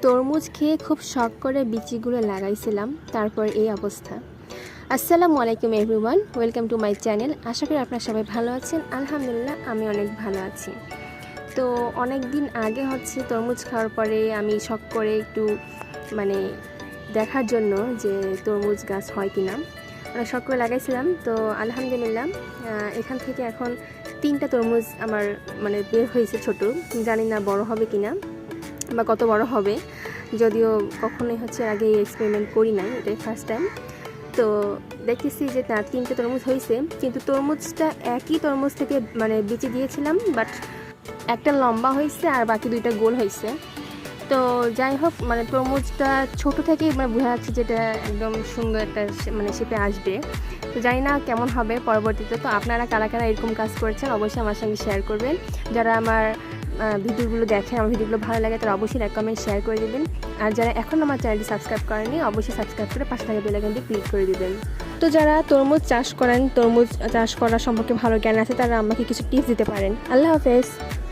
তরমুজ খেয়ে খুব শখ করে বিচিগুলো লাগাইছিলাম, তারপর এই অবস্থা। আসসালামু আলাইকুম everyone, welcome to my channel. আশা করি আপনারা সবাই ভালো আছেন। আলহামদুলিল্লাহ আমি অনেক ভালো আছি। তো অনেক দিন আগে তরমুজ খাওয়ার পরে আমি শখ করে একটু মানে দেখার জন্য যে তরমুজ গাছ হয় কিনা অনেক শখ করে লাগাইছিলাম। তো আলহামদুলিল্লাহ এখান থেকে এখন 3টা তরমুজ আমার বের হয়েছে ছোট। জানি না বড় হবে কিনা বা কত বড় হবে, যদিও কখনোই আগে এক্সপেরিমেন্ট করি নাই, এটাই ফার্স্ট টাইম। তো দেখতেছি যে না, 3টে তরমুজ হয়েছে, কিন্তু তরমুজটা একই তরমুজ থেকে বিচি দিয়েছিলাম, বাট একটা লম্বা হয়েছে আর বাকি 2টা গোল হয়েছে। তো যাই হোক, তরমুজটা ছোট থেকেই বোঝা যাচ্ছে যেটা একদম সুন্দর একটা শেপে আসবে। তো জানি না কেমন হবে পরবর্তীতে। তো আপনারা কারা কারা এরকম কাজ করেছেন অবশ্যই আমার সঙ্গে শেয়ার করবেন। যারা আমার ভিডিওগুলো দেখেন, আমার ভিডিওগুলো ভালো লাগে, তারা অবশ্যই লাইক কমেন্ট শেয়ার করে দেবেন। আর যারা এখন আমার চ্যানেলটি সাবস্ক্রাইব করেনি অবশ্যই সাবস্ক্রাইব করে পাশে থাকা বেল আইকনটি ক্লিক করে দেবেন। তো যারা তরমুজ চাষ করেন, তরমুজ চাষ করা সম্পর্কে ভালো জ্ঞান আছে, তারা আমাকে কিছু টিপস দিতে পারেন। আল্লাহ হাফেজ।